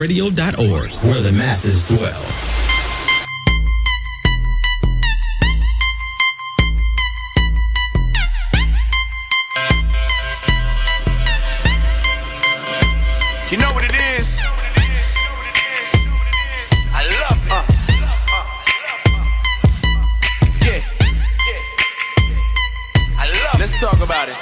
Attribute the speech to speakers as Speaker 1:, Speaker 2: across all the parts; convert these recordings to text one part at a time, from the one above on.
Speaker 1: Radio.org, where the masses dwell.
Speaker 2: You know what it is? I love it. Yeah. I love it. Let's talk about it.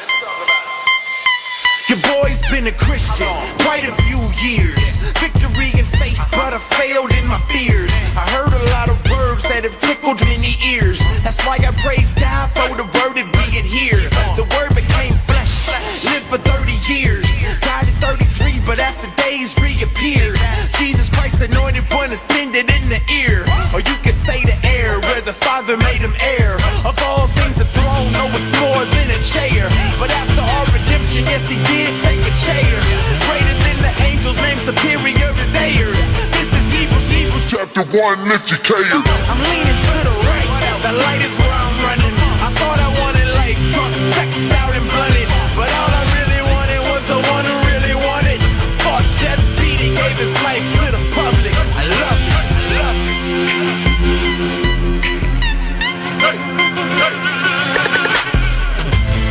Speaker 2: Your boy's been a Christian quite a few years. Victory and faith, but I failed in my fears. I heard a lot of words that have tickled many ears. That's why I praise God for the word that we adhere. The word became flesh, lived for 30 years. Died at 33, but after days reappeared. Jesus Christ, anointed one, ascended in the ear. Or you could say the air, where the Father made him heir. Of all things, the throne, no, it's more than a chair. But after our redemption, yes, he did take a chair. Greater than the angels, named superior to theirs. This is Hebrews
Speaker 3: chapter 1, lift your chair.
Speaker 2: I'm leaning to the right, the light is where I'm running. I thought I wanted life, drunk, sexed out and blunted. But all I really wanted was the one who really wanted. Fought death, beat, he gave his life to the public. I love it, I love it. Hey, hey.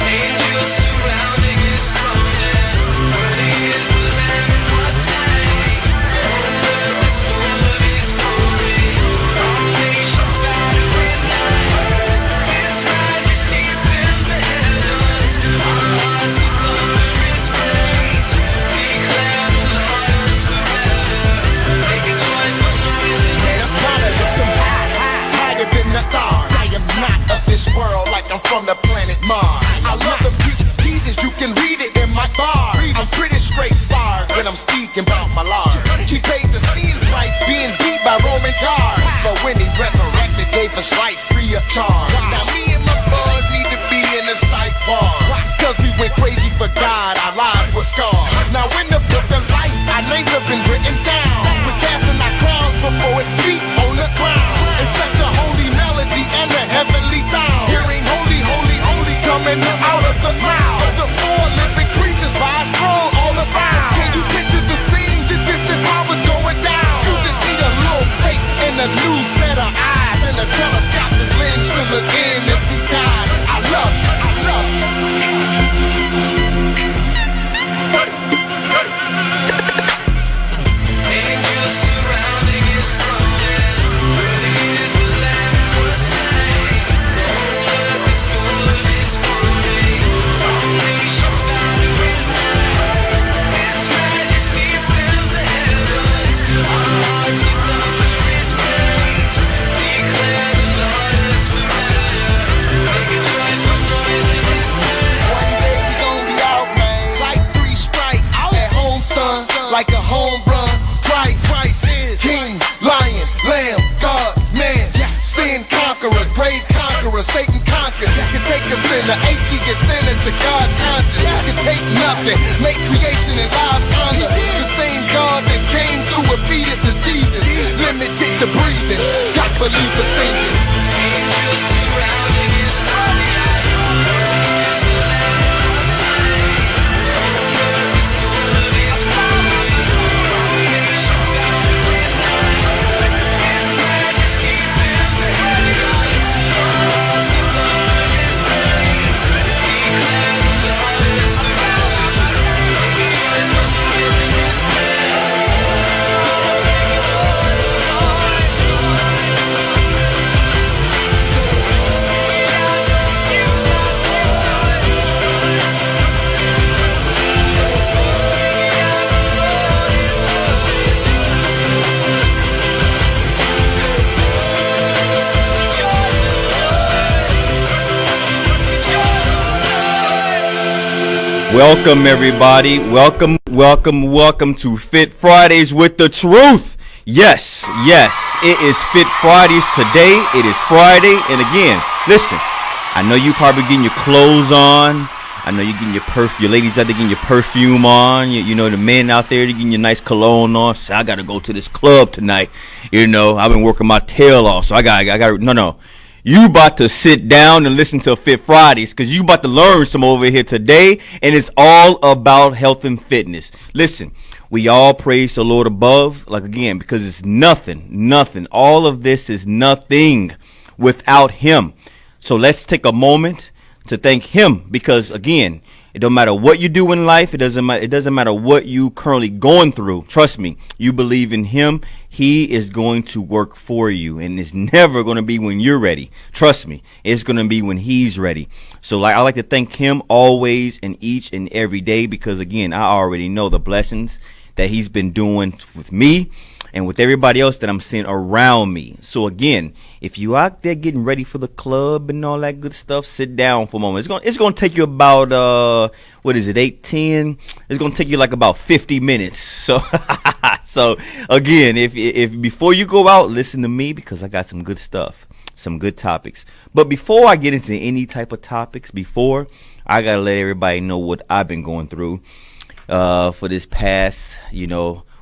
Speaker 2: Angels surrounding his throne, and worthy is the Lamb who was slain. Earth is full of his glory, all nations bow to his name. His majesty fills the heavens, our hearts will thunder his praise. Declare the Lord is forever, make a joyful noise in his
Speaker 4: I'm trying to lift them higher than the stars. I am not of this world like I'm from the planet Mars. I love to preach Jesus, you can read it in my bar. I'm pretty straightforward when I'm speaking about my Lord. He paid the sin price, being beat by Roman guards. But when he resurrected, gave us life free of charge. Now me and my bud need to be in the psych ward. Cause we went crazy for God, our lives were scarred. Now in the book of life, our names have been written down. We're casting our crowns before his feet on the ground. It's such a holy melody and a heavenly sound. Hearing holy, holy, holy coming out of the mouth of the four living creatures by his throne all around. Can you picture the scene that this is how it's going down? You just need a little faith and a new set of eyes and a telescopic lens to look in and see God. I love you, I love you.
Speaker 2: angels surrounding his throne, and worthy is the Lamb who was slain. Earth is full of his glory, all nations bow to his name. His majesty fills the heavens, our hearts will thunder his praise. Declare the Lord is forever, make a joyful noise in his praise.
Speaker 4: One day we gon' be out, man. Like 3 strikes at home, son. Like a home run. Christ is King, Lion, Lamb, God, man. Sin conqueror, grave conqueror, Satan conquered. Can take a sinner, atheist sinner to God conscious. Can take nothing, make creation and lives honor. The same God that came through a fetus is Jesus. Limited to breathing, got believers singing.
Speaker 2: Angels surrounding his throne, worthy is the Lamb who was slain. Earth is full of his glory, all nations bow to his name. His majesty fills the heavens, our hearts will thunder his praise. Declare the Lord is forever, make a joyful noise in his
Speaker 5: Welcome everybody, welcome to Fit Fridays with the Truth. Yes, it is Fit Fridays today. It is Friday, and again, listen, I know you probably getting your clothes on. I know you're getting your perfume. Your ladies out there getting your perfume on. You know, the men out there, they're getting your nice cologne on. So I got to go to this club tonight. You know, I've been working my tail off, so I got no. You about to sit down and listen to Fit Fridays, because you about to learn some over here today, and it's all about health and fitness. Listen, We all praise the Lord above, like again, because it's nothing. All of this is nothing without him. So let's take a moment to thank him, because again, it don't matter what you do in life. It doesn't matter what you currently going through. Trust me, you believe in him, he is going to work for you, and it's never going to be when you're ready. Trust me, it's going to be when he's ready. So I like to thank him always and each and every day, because again, I already know the blessings that he's been doing with me and with everybody else that I'm seeing around me. So again, if you out there getting ready for the club and all that good stuff, sit down for a moment. It's gonna take you about 8-10. It's gonna take you like about 50 minutes. So so again, if before you go out, listen to me, because I got some good stuff, some good topics. But before I get into any type of topics, I gotta let everybody know what I've been going through for this past,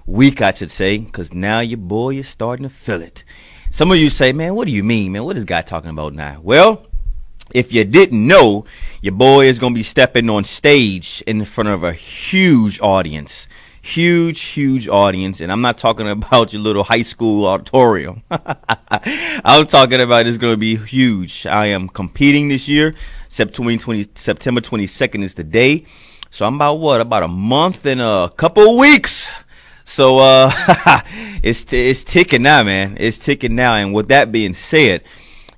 Speaker 5: week, I should say, because now your boy is starting to feel it. Some of you say, man, what do you mean, man? What is God talking about now? Well, if you didn't know, your boy is going to be stepping on stage in front of a huge audience. Huge audience. And I'm not talking about your little high school auditorium. I'm talking about it's going to be huge. I am competing this year. September 22nd is the day. So I'm about a month and a couple of weeks. So it's ticking now, man. It's ticking now. And with that being said,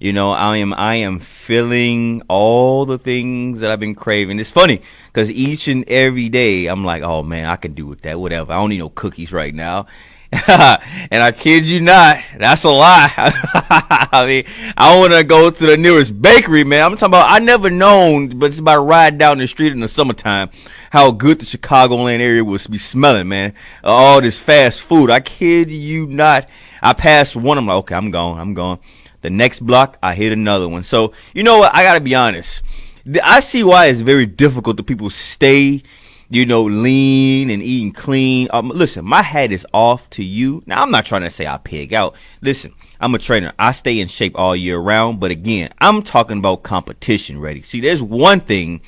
Speaker 5: I am feeling all the things that I've been craving. It's funny because each and every day I'm like, oh man, I can do with that, whatever. I don't need no cookies right now. And I kid you not, that's a lie. I mean, I want to go to the nearest bakery, man. I'm talking about, I never known, but it's about riding down the street in the summertime, how good the Chicagoland area will be smelling, man. All this fast food. I kid you not. I passed one, I'm like, okay, I'm gone. The next block, I hit another one. So, you know what? I got to be honest. I see why it's very difficult to people stay lean and eating clean. Listen, my hat is off to you. Now, I'm not trying to say I pig out. Listen, I'm a trainer. I stay in shape all year round. But again, I'm talking about competition ready. See, there's one thing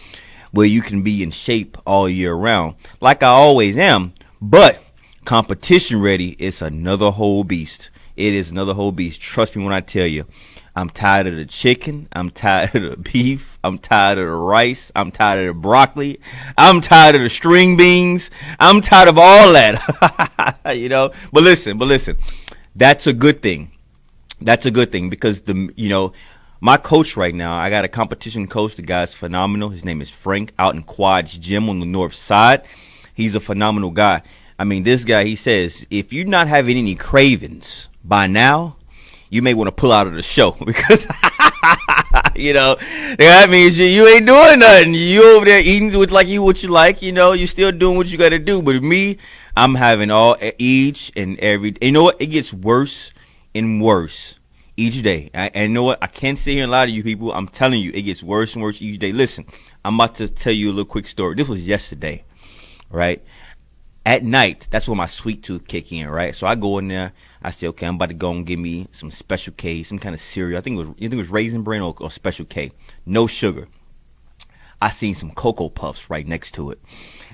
Speaker 5: where you can be in shape all year round, like I always am. But competition ready is another whole beast. It is another whole beast. Trust me when I tell you. I'm tired of the chicken. I'm tired of the beef. I'm tired of the rice. I'm tired of the broccoli. I'm tired of the string beans. I'm tired of all that. But listen. That's a good thing. That's a good thing because my coach right now, I got a competition coach. The guy's phenomenal. His name is Frank, out in Quads Gym on the north side. He's a phenomenal guy. I mean, this guy, he says, if you're not having any cravings by now, you may want to pull out of the show because, that means you ain't doing nothing. You over there eating what you like, you're still doing what you got to do. But me, I'm having each and every, you know what? It gets worse and worse each day. And you know what? I can't sit here and lie to you people. I'm telling you, it gets worse and worse each day. Listen, I'm about to tell you a little quick story. This was yesterday, right? At night, that's when my sweet tooth kick in, right? So I go in there. I say, okay, I'm about to go and give me some Special K, some kind of cereal. I think it was Raisin Bran or Special K, no sugar. I seen some Cocoa Puffs right next to it.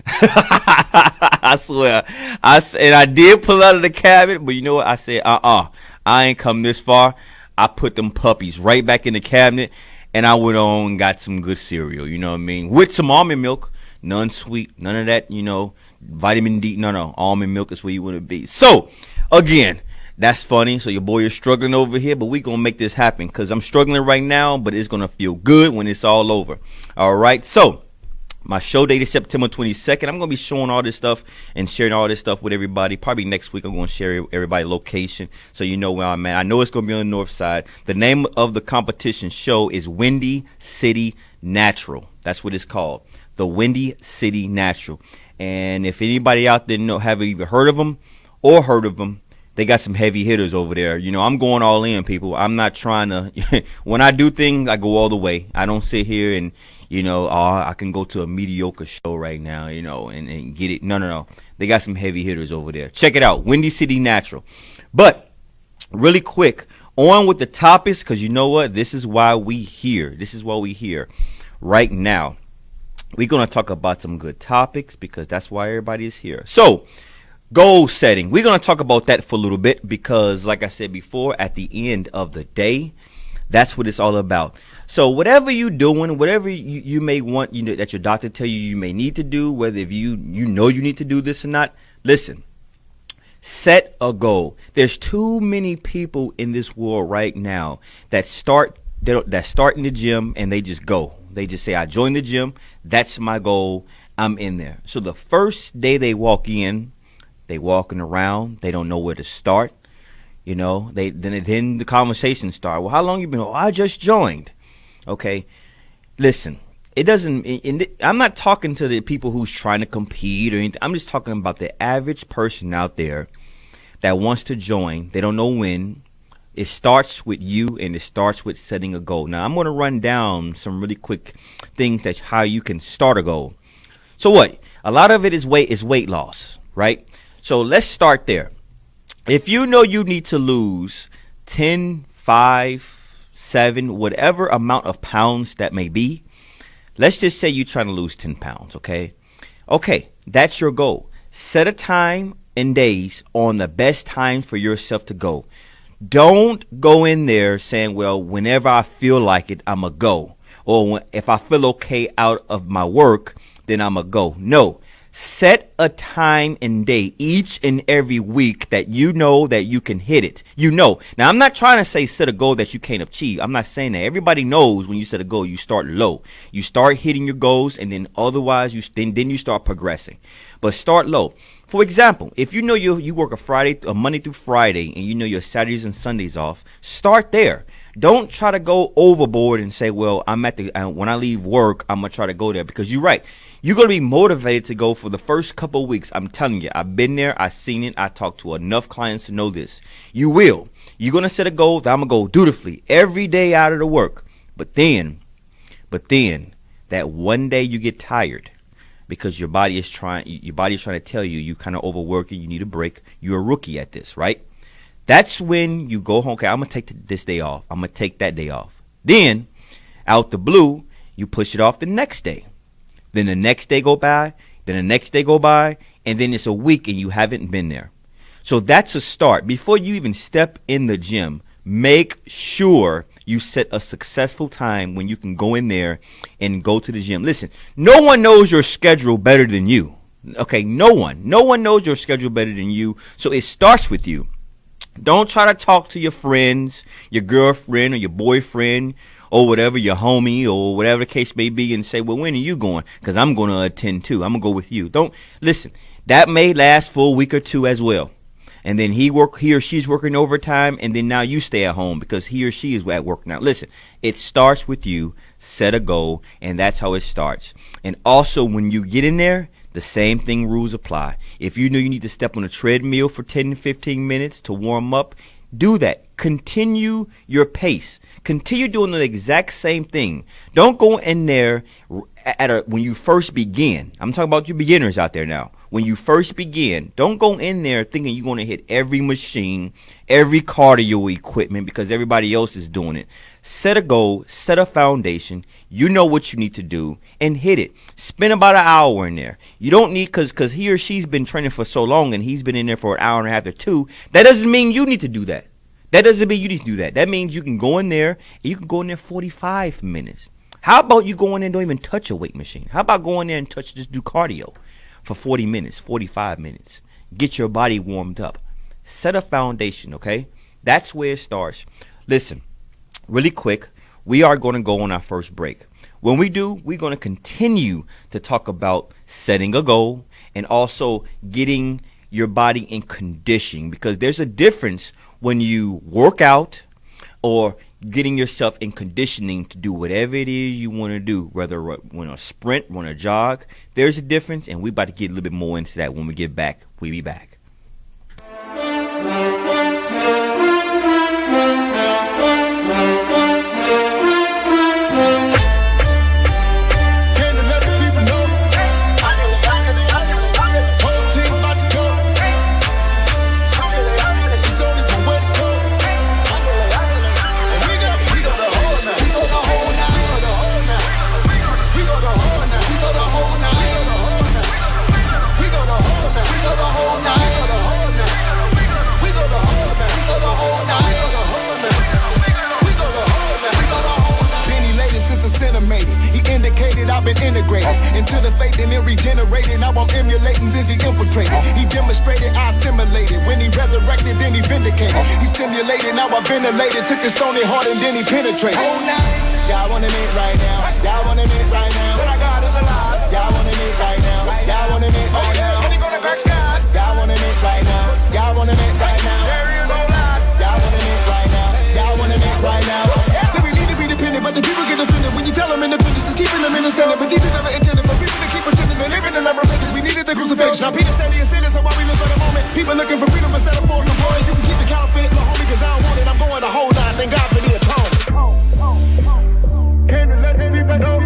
Speaker 5: I swear. I did pull out of the cabinet, but you know what? I said, I ain't come this far. I put them puppies right back in the cabinet, and I went on and got some good cereal. You know what I mean? With some almond milk. None sweet, none of that, vitamin D. No. Almond milk is where you want to be. So, again, that's funny. So your boy is struggling over here, but we going to make this happen because I'm struggling right now, but it's going to feel good when it's all over. All right. So my show date is September 22nd. I'm going to be showing all this stuff and sharing all this stuff with everybody. Probably next week I'm going to share everybody's location so you know where I'm at. I know it's going to be on the north side. The name of the competition show is Windy City Natural. That's what it's called. The Windy City Natural. And if anybody out there have even heard of them, they got some heavy hitters over there. I'm going all in, people. I'm not trying to when I do things, I go all the way. I don't sit here and I can go to a mediocre show right now, and get it. No. They got some heavy hitters over there. Check it out, Windy City Natural. But really quick, on with the topics, because you know what? This is why we here. Right now. We're going to talk about some good topics because that's why everybody is here. So, Goal setting. We're going to talk about that for a little bit because, like I said before, at the end of the day, that's what it's all about. So whatever you're doing, whatever you may want, that your doctor tell you may need to do, whether if you know you need to do this or not, listen, set a goal. There's too many people in this world right now that start in the gym and they just go. They just say, I joined the gym. That's my goal. I'm in there. So the first day they walk in, they walking around. They don't know where to start. Then the conversation start. Well, how long you been? Oh, I just joined. Okay, listen. It doesn't. I'm not talking to the people who's trying to compete or anything. I'm just talking about the average person out there that wants to join. They don't know when. It starts with you, and it starts with setting a goal. Now, I'm going to run down some really quick things that's how you can start a goal. So what? A lot of it is weight loss, right? So let's start there. If you know you need to lose 10, 5, 7, whatever amount of pounds that may be, let's just say you're trying to lose 10 pounds, okay? Okay, that's your goal. Set a time and days on the best time for yourself to go. Don't go in there saying, well, whenever I feel like it, I'm going to go. Or if I feel okay out of my work, then I'm going to go. No. Set a time and day each and every week that you know that you can hit it. Now I'm not trying to say set a goal that you can't achieve. I'm not saying that. Everybody knows when you set a goal, you start low. You start hitting your goals, and then otherwise then you start progressing. But start low. For example, if you know you work a Monday through Friday, and you know your Saturdays and Sundays off, start there. Don't try to go overboard and say, well, when I leave work, I'm going to try to go there, because you're right. You're going to be motivated to go for the first couple of weeks. I'm telling you, I've been there. I've seen it. I talked to enough clients to know this. You will. You're going to set a goal that I'm going to go dutifully every day out of the work. But then that one day you get tired because your body is trying to tell you kind of overworking. You need a break. You're a rookie at this, right? That's when you go home. Okay, I'm going to take this day off. I'm going to take that day off. Then out the blue, you push it off the next day. Then the next day go by, then the next day go by, and then it's a week and you haven't been there. So that's a start. Before you even step in the gym, make sure you set a successful time when you can go in there and go to the gym. Listen, no one knows your schedule better than you. Okay, no one knows your schedule better than you. So it starts with you. Don't try to talk to your friends, your girlfriend or your boyfriend, or whatever, your homie, or whatever the case may be, and say, well, when are you going? Because I'm going to attend too. I'm going to go with you. Don't listen. That may last for a week or two as well. And then he or she's working overtime, and then now you stay at home because he or she is at work now. Listen, it starts with you. Set a goal, and that's how it starts. And also, when you get in there, the same thing rules apply. If you know you need to step on a treadmill for 10 to 15 minutes to warm up, do that. Continue your pace. Continue doing the exact same thing. Don't go in there when you first begin. I'm talking about you beginners out there now. When you first begin, don't go in there thinking you're going to hit every machine, every cardio equipment because everybody else is doing it. Set a goal, set a foundation. You know what you need to do and hit it. Spend about an hour in there. You don't need, because he or she's been training for so long and he's been in there for an hour and a half or two. That doesn't mean you need to do that. That doesn't mean you need to do that. That means you can go in there and you can go in there 45 minutes. How about you go in there and don't even touch a weight machine? How about going there and just do cardio for 40 minutes, 45 minutes? Get your body warmed up. Set a foundation, okay? That's where it starts. Listen, really quick, we are going to go on our first break. When we do, we're going to continue to talk about setting a goal and also getting your body in condition, because there's a difference when you work out or getting yourself in conditioning to do whatever it is you want to do, whether run a sprint, run a jog. There's a difference, and we're about to get a little bit more into that when we get back. We'll be back.
Speaker 4: We go the whole night. stimulated, now I'm emulating since he infiltrated. He demonstrated, I assimilated. When he resurrected, then he vindicated. He stimulated, now I ventilated. Took his stony heart and then he penetrated. Oh, night. Y'all wanna meet right now. Y'all wanna meet right now. But our God is alive. Y'all wanna meet right now. Y'all wanna meet right now. And he gonna crack skies. Y'all wanna meet right now. Y'all wanna meet right now. There is no lies. Y'all wanna meet right now. Y'all wanna meet right now. So we need to be dependent, but the people get offended when you tell them independence is keeping them in the center. But Jesus never intended for people to keep pretending and living in love repentance. We needed the crucifixion. Now Peter said he ascended, so why we live for the moment? People looking for freedom instead of for the boy. You can keep the counterfeit, no homie, cause I don't want it. I'm going the whole line. Thank God for the atonement. Came to let the people know.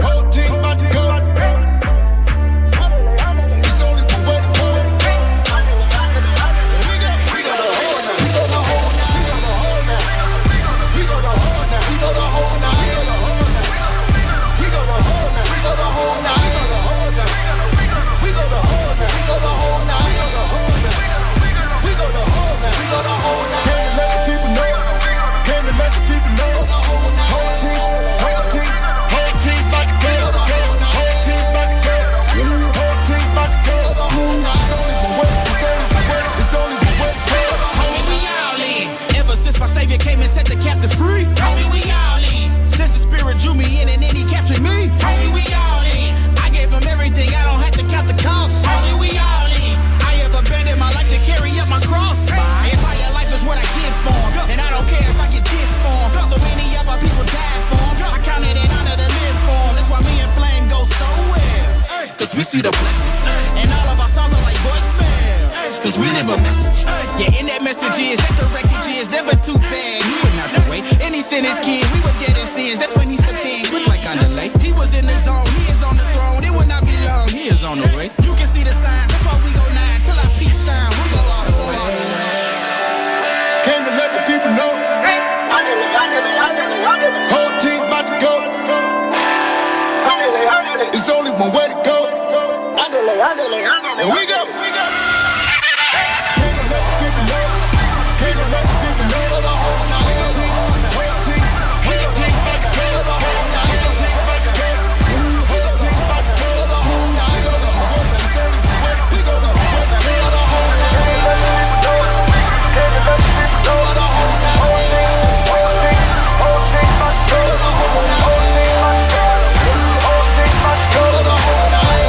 Speaker 4: Whole team about to go. It's only one way to go. We go the whole night. We go the whole night. We go the whole night. We go the whole night. We go the whole night. We go the whole night. We go the whole night. We go the whole night. We go the whole night. We go the whole night. Came to let the people know. Came to let the people know. Whole team about to go. Whole team about to go. Whole team about to go. It's only one way. It's only one way.
Speaker 6: Homie, we all in. Ever since my savior came and set the captive free. Homie, we all in. Since the spirit drew me in and then he captured me. Homie, we all in. I gave him everything, I don't have to count the cost. Homie, we all in. I have abandoned my life to carry up my cross. My entire life is what I give for him. And I don't care if I get this for him. So many other people died for him. I counted it honor to live for him. That's why me and Flame go so well. Cause we see the blessing. And all of our songs are like voicemails. Cause we live a message. Yeah, and that message is that the wreckage is never too bad. He went out the way. And he sent his kid. We were dead in sins. That's when he stepped in. Quick like on delay. He was in the zone. He is on the throne. It would not be long. He is on the way. You can see the signs. That's why we go 9 till our peace sign. We go all the way.
Speaker 4: Came to let the people know. Whole team about to go. It's only one way to go. And we go. Came to let the people know. Came to let the people know. The whole night. Whole team about to go. The whole night. Whole team about to go. Whole team about to go. The whole night. It's only one way. It's only one way. It's only one way to go. The whole night. Came to let the people know. Came to let the people know. The whole night. Whole team about to go. The whole night. Whole team about to go. Whole team about to go. The whole night.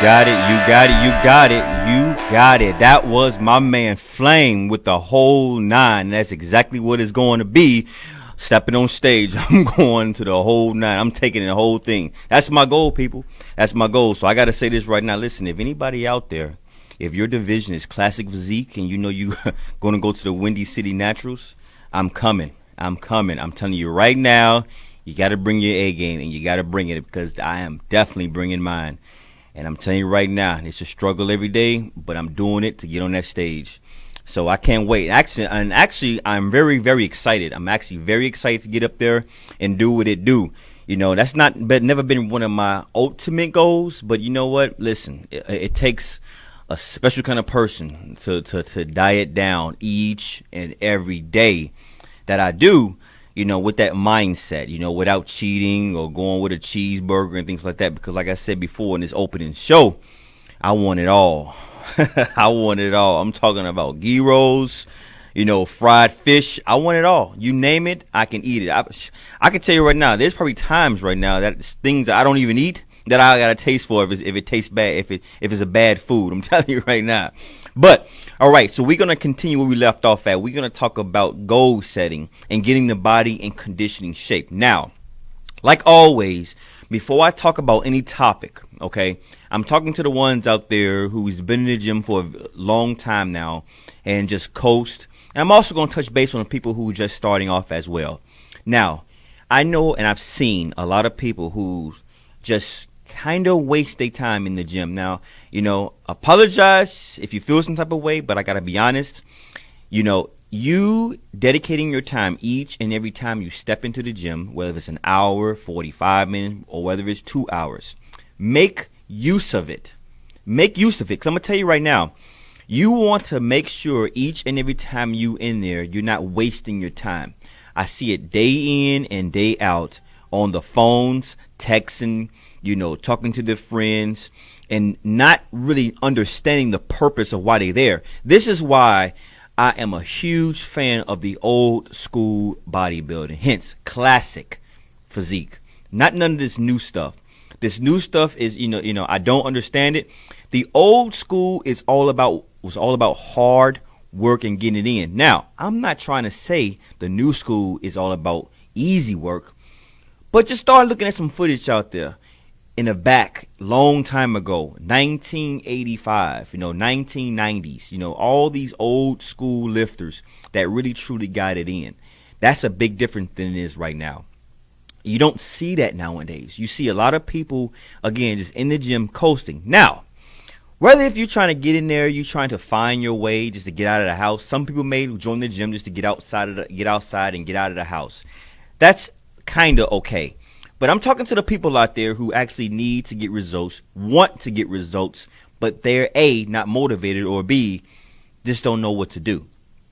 Speaker 5: Got it, you got it, you got it, you got it. That was my man Flame with the whole 9. That's exactly what it's going to be. Stepping on stage, I'm going to the whole 9. I'm taking the whole thing. That's my goal, people. That's my goal. So I got to say this right now. Listen, if anybody out there, if your division is classic physique and you know you're going to go to the Windy City Naturals, I'm coming. I'm telling you right now, you got to bring your A game and you got to bring it because I am definitely bringing mine. And I'm telling you right now, it's a struggle every day, but I'm doing it to get on that stage. So I can't wait. Actually, I'm very, very excited. I'm actually very excited to get up there and do what it do. You know, that's never been one of my ultimate goals, but you know what? Listen, it takes a special kind of person to diet down each and every day that I do. You know, with that mindset, you know, without cheating or going with a cheeseburger and things like that. Because like I said before in this opening show, I want it all. I want it all. I'm talking about gyros, you know, fried fish. I want it all. You name it, I can eat it. I can tell you right now, there's probably times right now that it's things that I don't even eat that I got to taste for if it tastes bad, if it's a bad food. I'm telling you right now. But, all right, so we're going to continue where we left off at. We're going to talk about goal setting and getting the body in conditioning shape. Now, like always, before I talk about any topic, okay, I'm talking to the ones out there who's been in the gym for a long time now and just coast. And I'm also going to touch base on the people who are just starting off as well. Now, I know and I've seen a lot of people who just kind of waste their time in the gym. Now, you know, apologize if you feel some type of way, but I got to be honest, you know, you dedicating your time each and every time you step into the gym, whether it's an hour, 45 minutes, or whether it's 2 hours, make use of it. Make use of it. Because I'm going to tell you right now, you want to make sure each and every time you in there, you're not wasting your time. I see it day in and day out on the phones, texting, talking to their friends, and not really understanding the purpose of why they're there. This is why I am a huge fan of the old school bodybuilding, hence classic physique. Not none of this new stuff. This new stuff is, I don't understand it. The old school was all about hard work and getting it in. Now, I'm not trying to say the new school is all about easy work, but just start looking at some footage out there in the back, long time ago, 1985, 1990s, all these old school lifters that really truly got it in. That's a big difference than it is right now. You don't see that nowadays. You see a lot of people, again, just in the gym coasting. Now, whether if you're trying to get in there, you're trying to find your way just to get out of the house. Some people may join the gym just to get outside and get out of the house. That's kind of okay. But I'm talking to the people out there who actually need to get results, want to get results, but they're A, not motivated, or B, just don't know what to do.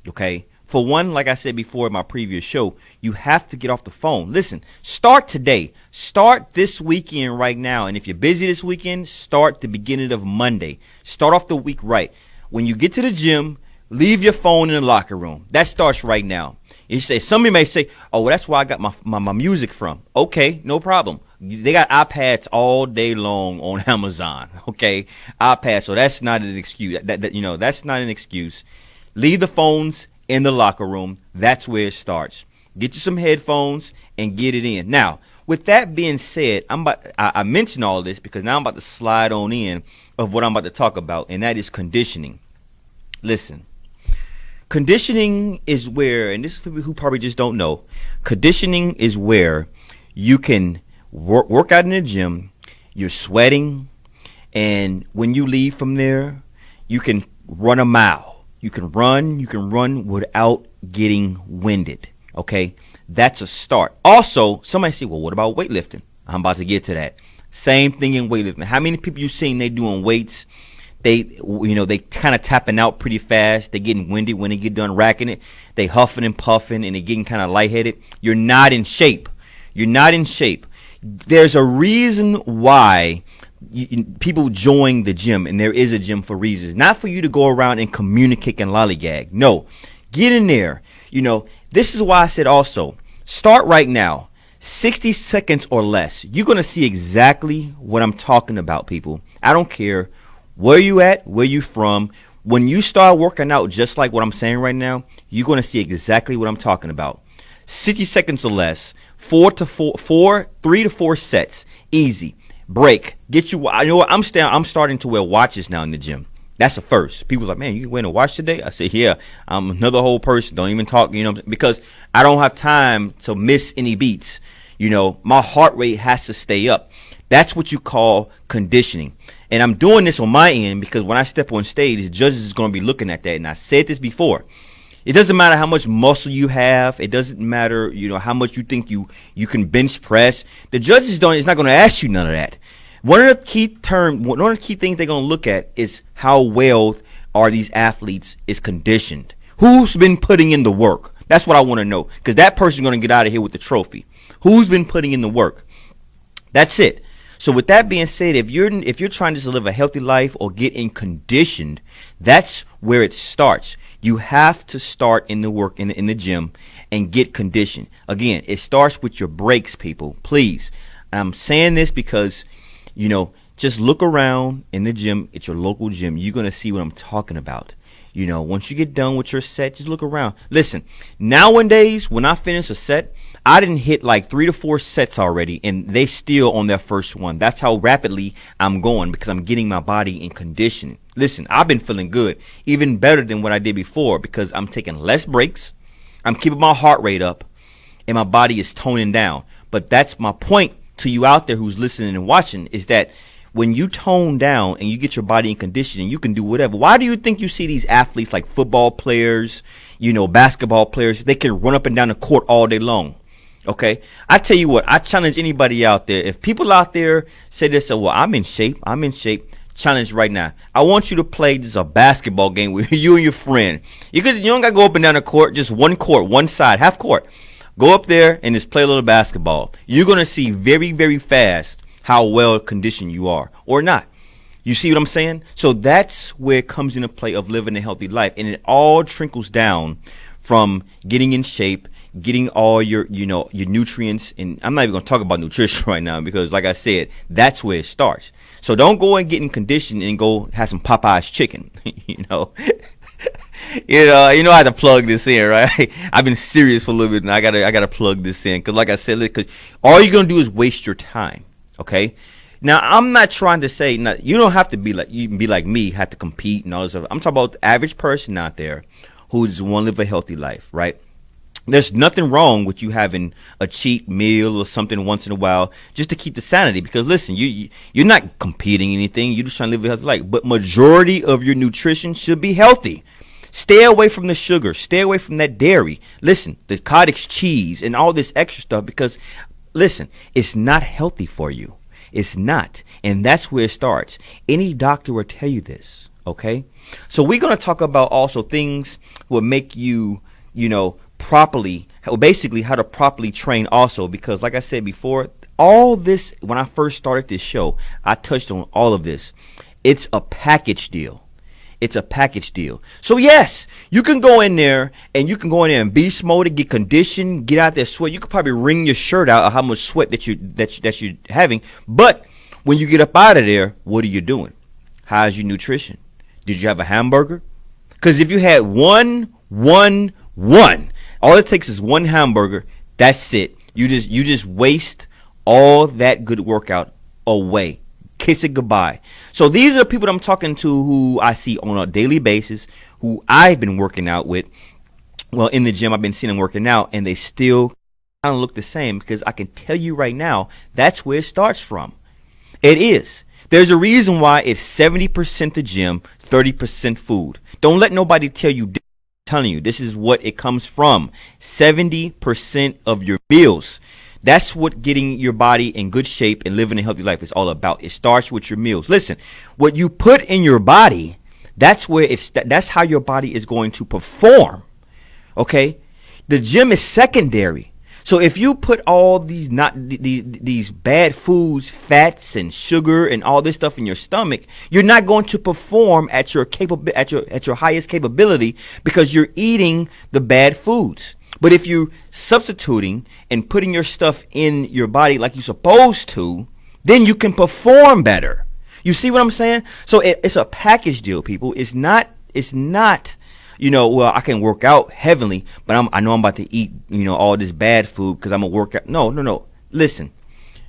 Speaker 5: Okay? For one, like I said before in my previous show, you have to get off the phone. Listen, start today. Start this weekend right now. And if you're busy this weekend, start the beginning of Monday. Start off the week right. When you get to the gym, leave your phone in the locker room. That starts right now. You say, somebody may say, oh, well, that's where I got my music from. Okay, no problem. They got iPads all day long on Amazon. Okay, iPads. So that's not an excuse. That's not an excuse. Leave the phones in the locker room. That's where it starts. Get you some headphones and get it in. Now, with that being said, I mentioned all this because now I'm about to slide on in of what I'm about to talk about, and that is conditioning. Listen. Conditioning is where, and this is for people who probably just don't know, conditioning is where you can work out in the gym, you're sweating, and when you leave from there, you can run a mile. You can run without getting winded, okay? That's a start. Also, somebody say, well, what about weightlifting? I'm about to get to that. Same thing in weightlifting. How many people you seen they doing weights? They kind of tapping out pretty fast. They getting winded when they get done racking it. They huffing and puffing and they getting kind of lightheaded. You're not in shape. You're not in shape. There's a reason why people join the gym, and there is a gym for reasons. Not for you to go around and communicate and lollygag. No, get in there. This is why I said also, start right now. 60 seconds or less. You're going to see exactly what I'm talking about, people. I don't care where you at, where you from. When you start working out just like what I'm saying right now, you're going to see exactly what I'm talking about. 60 seconds or less, 3 to 4 sets, easy. Break. Get you. I know what I'm starting to wear watches now in the gym. That's the first. People's like, man, you wearing a watch today? I say, yeah. I'm another whole person. Don't even talk. Because I don't have time to miss any beats. My heart rate has to stay up. That's what you call conditioning. And I'm doing this on my end because when I step on stage, the judges is going to be looking at that. And I said this before. It doesn't matter how much muscle you have. It doesn't matter, how much you think you can bench press. The judges it's not going to ask you none of that. One of the key things they're going to look at is how well are these athletes is conditioned. Who's been putting in the work? That's what I want to know, because that person's going to get out of here with the trophy. Who's been putting in the work? That's it. So with that being said, if you're trying to live a healthy life or get in conditioned, that's where it starts. You have to start in the work in the gym and get conditioned. Again, it starts with your breaks, people. Please. I'm saying this because, just look around in the gym, at your local gym. You're going to see what I'm talking about. Once you get done with your set, just look around. Listen, nowadays, when I finish a set, I didn't hit like 3 to 4 sets already, and they still on their first one. That's how rapidly I'm going because I'm getting my body in condition. Listen, I've been feeling good, even better than what I did before because I'm taking less breaks. I'm keeping my heart rate up, and my body is toning down. But that's my point to you out there who's listening and watching is that when you tone down and you get your body in condition, you can do whatever. Why do you think you see these athletes like football players, basketball players? They can run up and down the court all day long. Okay, I tell you what, I challenge anybody out there. If people out there say this, well, I'm in shape. Challenge right now. I want you to play just a basketball game with you and your friend. You don't got to go up and down the court, just one court, one side, half court. Go up there and just play a little basketball. You're going to see very, very fast how well conditioned you are or not. You see what I'm saying? So that's where it comes into play of living a healthy life. And it all trickles down from getting in shape, getting all your nutrients. And I'm not even going to talk about nutrition right now because, like I said, that's where it starts. So don't go and get in condition and go have some Popeye's chicken, you know. You know, I had to plug this in, right? I've been serious for a little bit, and I gotta plug this in because, like I said, because all you're gonna do is waste your time. Okay. Now, I'm not trying to say you don't have to be like you can be like me, have to compete and all this stuff. I'm talking about the average person out there who just want to live a healthy life, right? There's nothing wrong with you having a cheat meal or something once in a while just to keep the sanity. Because listen, you're not competing anything. You're just trying to live a healthy life. But majority of your nutrition should be healthy. Stay away from the sugar. Stay away from that dairy. Listen, the cottage cheese and all this extra stuff because, listen, it's not healthy for you. It's not. And that's where it starts. Any doctor will tell you this, okay? So we're going to talk about also things that will make you, properly, basically how to properly train also because, like I said before, all this, when I first started this show, I touched on all of this. It's a package deal. It's a package deal. So yes, you can go in there and beast mode it, get conditioned, get out there, sweat. You could probably wring your shirt out of how much sweat that you're having. But when you get up out of there, what are you doing? How's your nutrition? Did you have a hamburger? Because if you had one, all it takes is one hamburger. That's it. You just waste all that good workout away. Kiss it goodbye. So these are the people that I'm talking to who I see on a daily basis, who I've been working out with. Well, in the gym, I've been seeing them working out, and they still kind of look the same because I can tell you right now, that's where it starts from. It is. There's a reason why it's 70% the gym, 30% food. Don't let nobody tell you. Telling you, this is what it comes from. 70% of your meals. That's what getting your body in good shape and living a healthy life is all about. It starts with your meals. Listen, what you put in your body, that's how your body is going to perform. Okay? The gym is secondary. So if you put all these these bad foods, fats and sugar and all this stuff in your stomach, you're not going to perform at your highest capability because you're eating the bad foods. But if you're substituting and putting your stuff in your body like you're supposed to, then you can perform better. You see what I'm saying? So it's a package deal, people. It's not, well, I can work out heavily, but I know I'm about to eat, all this bad food because I'm going to work out. No. Listen,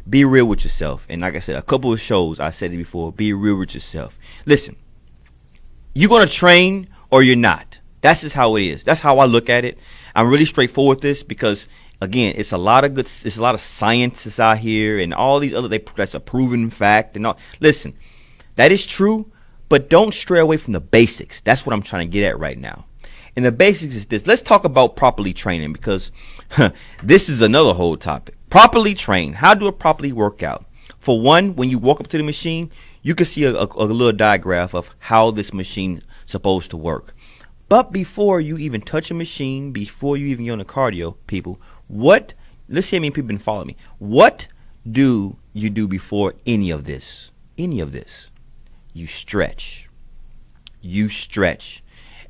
Speaker 5: be real with yourself. And like I said, a couple of shows, I said it before, be real with yourself. Listen, you're going to train or you're not. That's just how it is. That's how I look at it. I'm really straightforward with this because, again, it's a lot of scientists out here and all these other, that's a proven fact and all. Listen, that is true, but don't stray away from the basics. That's what I'm trying to get at right now. And the basics is this. Let's talk about properly training because this is another whole topic. Properly train. How do I properly work out? For one, when you walk up to the machine, you can see a little diagram of how this machine is supposed to work. But before you even touch a machine, before you even get on the cardio, people, let's see how many people been following me. What do you do before any of this? You stretch.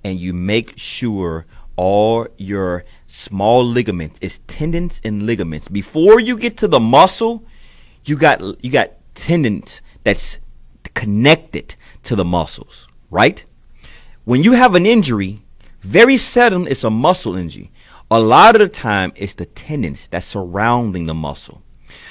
Speaker 5: And you make sure all your small ligaments, it's tendons and ligaments. Before you get to the muscle, you got tendons that's connected to the muscles, right? When you have an injury, very seldom it's a muscle injury. A lot of the time, it's the tendons that's surrounding the muscle.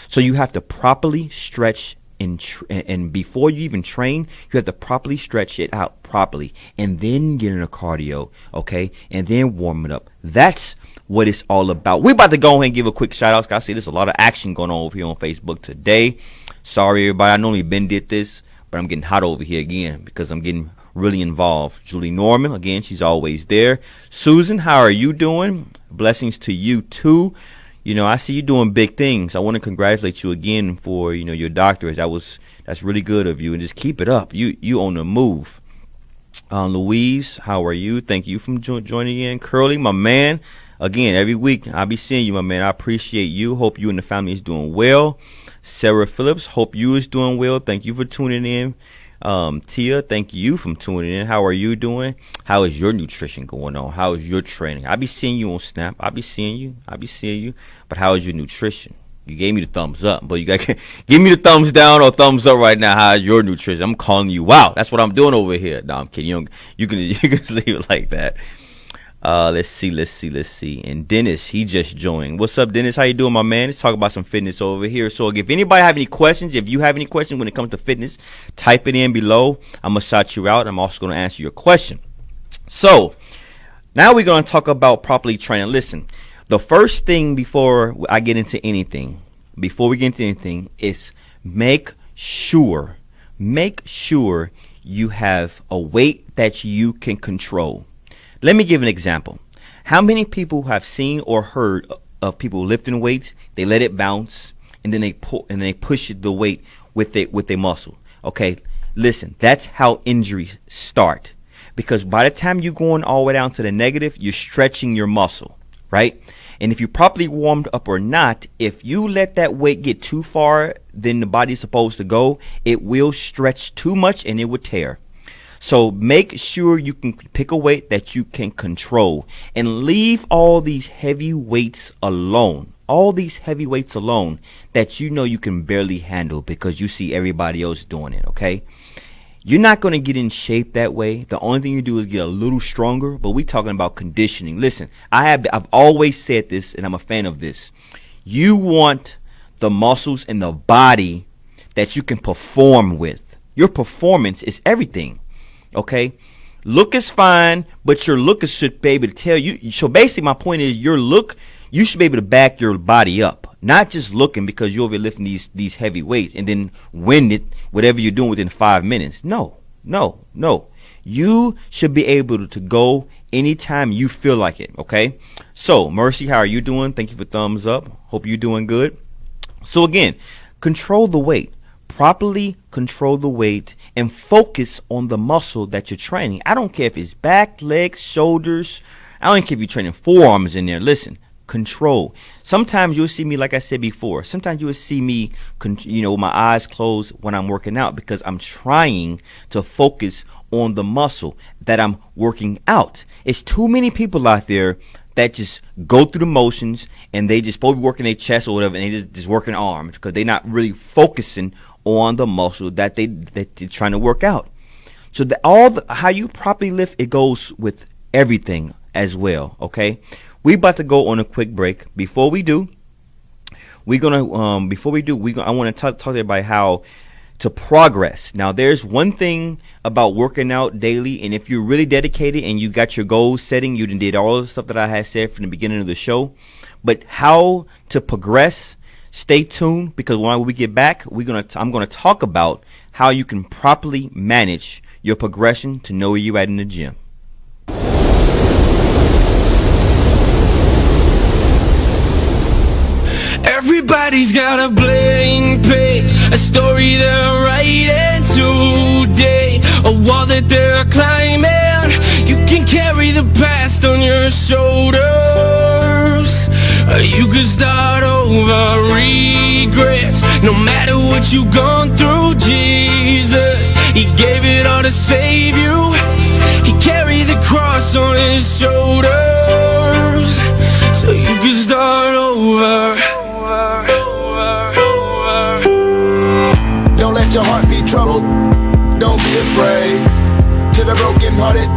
Speaker 5: So you have to properly stretch and before you even train, you have to properly stretch it out properly and then get in a cardio, okay? And then warm it up. That's what it's all about. We're about to go ahead and give a quick shout out. I see there's a lot of action going on over here on Facebook today. Sorry, everybody. I normally Ben did this, but I'm getting hot over here again because I'm getting really involved. Julie Norman, again, she's always there. Susan, how are you doing? Blessings to you too. I see you doing big things. I want to congratulate you again for, your doctorate. That's really good of you, and just keep it up. You on the move. Louise, how are you? Thank you for joining in. Curly, my man, again, every week I'll be seeing you, my man. I appreciate you. Hope you and the family is doing well. Sarah Phillips, hope you is doing well. Thank you for tuning in. Tia, thank you for tuning in. How are you doing? How is your nutrition going on? How is your training? I'll be seeing you on Snap. I'll be seeing you. But how is your nutrition? You gave me the thumbs up, but you got to give me the thumbs down or thumbs up right now. How is your nutrition? I'm calling you out. That's what I'm doing over here. No, I'm kidding. You can just leave it like that. Let's see. And Dennis, he just joined. What's up, Dennis? How you doing, my man? Let's talk about some fitness over here. So if anybody have any questions, if you have any questions when it comes to fitness, type it in below. I'm going to shout you out. I'm also going to answer your question. So now we're going to talk about properly training. Listen, the first thing before we get into anything, is make sure you have a weight that you can control. Let me give an example. How many people have seen or heard of people lifting weights? They let it bounce and then they push the weight with a muscle. Okay, listen, that's how injuries start. Because by the time you're going all the way down to the negative, you're stretching your muscle, right? And if you properly warmed up or not, if you let that weight get too far than the body's supposed to go, it will stretch too much and it will tear. So make sure you can pick a weight that you can control and leave all these heavy weights alone. All these heavy weights alone that you know you can barely handle because you see everybody else doing it, okay? You're not going to get in shape that way. The only thing you do is get a little stronger, but we're talking about conditioning. Listen, I've always said this, and I'm a fan of this. You want the muscles in the body that you can perform with. Your performance is everything. Okay, look is fine, but your look should be able to tell you. So basically, my point is, your look, you should be able to back your body up, not just looking because you're over lifting these heavy weights and then win it, whatever you're doing within 5 minutes. No. You should be able to go anytime you feel like it. Okay. So Mercy, how are you doing? Thank you for thumbs up. Hope you're doing good. So again, control the weight. Properly control the weight and focus on the muscle that you're training. I don't care if it's back, legs, shoulders. I don't care if you're training forearms in there. Listen, control. Sometimes you'll see me, like I said before, sometimes you will see me, my eyes closed when I'm working out because I'm trying to focus on the muscle that I'm working out. It's too many people out there that just go through the motions and they just supposed to be working their chest or whatever and they just working arms because they're not really focusing on the muscle that they're trying to work out. So how you properly lift, it goes with everything as well. Okay, we about to go on a quick break. Before we do, I want to talk to everybody how to progress. Now, there's one thing about working out daily, and if you're really dedicated and you got your goals setting, you did all the stuff that I had said from the beginning of the show. But how to progress? Stay tuned because when we get back, I'm gonna talk about how you can properly manage your progression to know where you're at in the gym.
Speaker 7: Everybody's got a blank page, a story they're writing today, a wall that they're climbing. You can carry the past on your shoulders. You can start over regrets. No matter what you've gone through, Jesus, He gave it all to save you. He carried the cross on His shoulders, so you can start over.
Speaker 4: Don't let your heart be troubled. Don't be afraid. To the brokenhearted,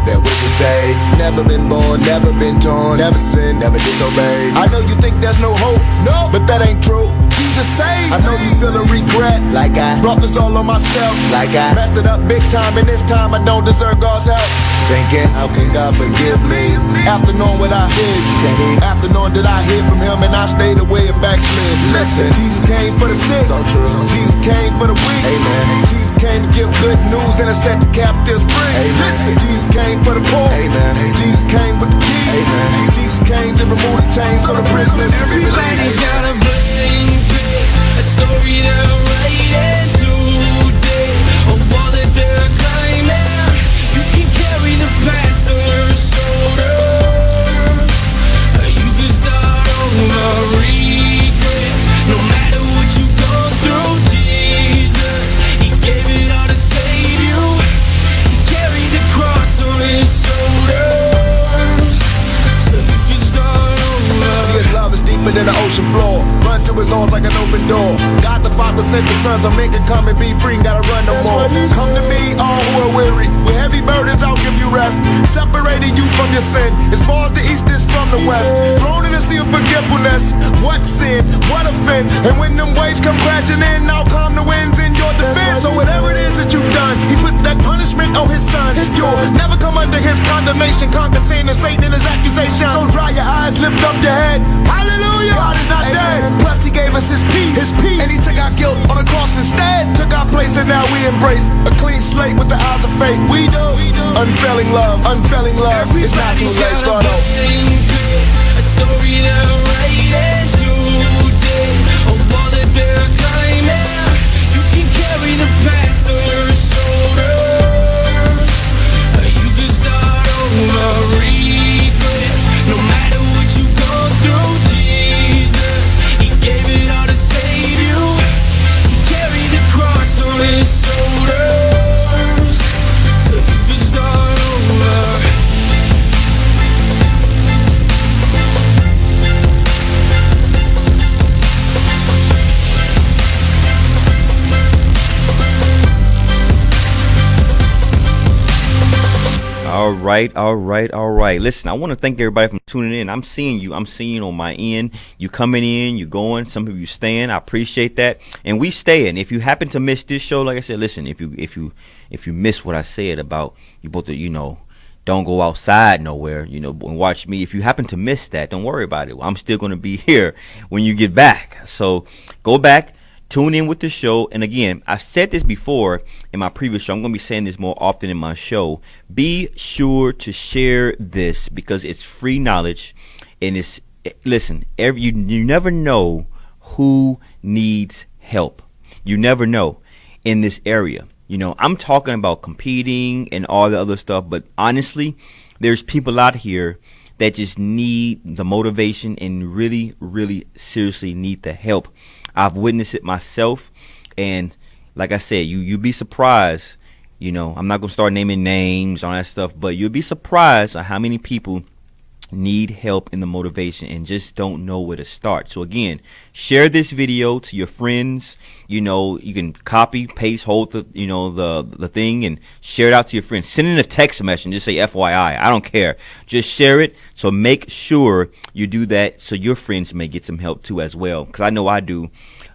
Speaker 4: their wishes paid. Never been born, never been torn, never sinned, never disobeyed. I know you think there's no hope, no, but that ain't true. Jesus saves. I know you feel a regret, like I brought this all on myself, like I messed it up big time, and this time I don't deserve God's help. Thinking, how can God forgive me? After knowing what I did, can He? After knowing that I hid from Him and I stayed away and backslid. Listen, Jesus came for the sick, so true. Jesus came for the weak, amen. Jesus came to give good news and to set the captives free. Amen. Listen, Jesus came for the poor, amen. Jesus came with the keys, amen. Jesus came to remove the chains so the prisoners can be released.
Speaker 7: Everybody's got a blank page, a story they're writing today, a wall that they're climbing. You can carry the past on your shoulders.
Speaker 4: said the sons of men can come and be free and gotta run no more. Come to me, all who are weary, with heavy burdens I'll give you rest. Separating you from your sin, as far as the east is from the west. Thrown in the sea of forgetfulness, what sin, what offense. And when them waves come crashing in, now come the winds in your defense. So whatever it is that you've done, he put that punishment on his son. You'll never come under his condemnation, conquer sin and Satan and his accusations. So dry your eyes, lift up your head. Hallelujah, God is not dead. Plus he gave us his peace, and he took our guilt on the cross instead. Took our place and now we embrace a clean slate with the eyes of faith. We do unfailing love, unfailing love. It's not too late, start over.
Speaker 7: A story they're writing today, a wall that they're climbing. You can carry the past on your shoulders. You can start over, regrets. No matter what you've gone through, Jesus, he gave it all to save you. He carried the cross on his shoulders, so you can start over.
Speaker 5: All right. Listen, I want to thank everybody for tuning in. I'm seeing you on my end. You coming in, you going. Some of you staying. I appreciate that, and we staying. If you happen to miss this show, like I said, listen. If you miss what I said about you both, don't go outside nowhere, and watch me. If you happen to miss that, don't worry about it. I'm still going to be here when you get back. So go back. Tune in with the show. And again, I've said this before in my previous show. I'm going to be saying this more often in my show. Be sure to share this because it's free knowledge. And listen, you never know who needs help. You never know in this area. I'm talking about competing and all the other stuff. But honestly, there's people out here that just need the motivation and really, really seriously need the help. I've witnessed it myself, and like I said, you'd be surprised. I'm not gonna start naming names on that stuff, but you'll be surprised at how many people need help in the motivation and just don't know where to start. So again, share this video to your friends. You can copy, paste, hold the thing and share it out to your friends. Send in a text message and just say FYI. I don't care. Just share it. So make sure you do that so your friends may get some help too as well. Because I know I do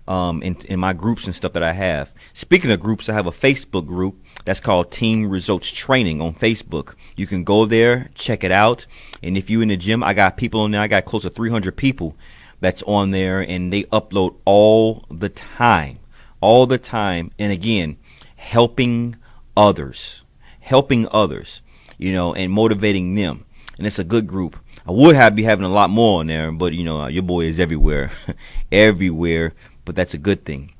Speaker 5: in my groups and stuff that I have. Speaking of groups, I have a Facebook group that's called Team Results Training on Facebook. You can go there, check it out. And if you're in the gym, I got people on there. I got close to 300 people that's on there, and they upload all the time. And again, helping others, and motivating them. And it's a good group. I would be having a lot more on there, but your boy is everywhere, but that's a good thing.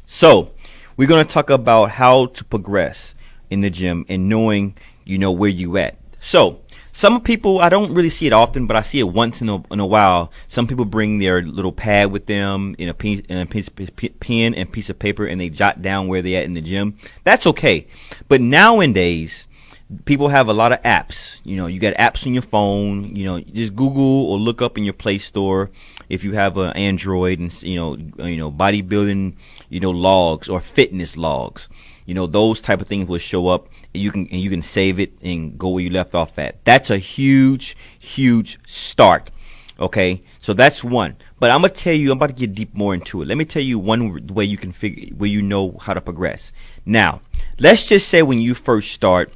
Speaker 5: So we're going to talk about how to progress in the gym and knowing, where you at. So some people, I don't really see it often, but I see it once in a while. Some people bring their little pen and a piece of paper, and they jot down where they're at in the gym. That's okay. But nowadays, people have a lot of apps. You got apps on your phone. Just Google or look up in your Play Store if you have an Android, and bodybuilding, logs or fitness logs. Those type of things will show up. You can save it and go where you left off at. That's a huge start. Okay, so that's one. But I'm about to get deep more into it. Let me tell you one way you can figure where you know how to progress. Now, let's just say when you first start,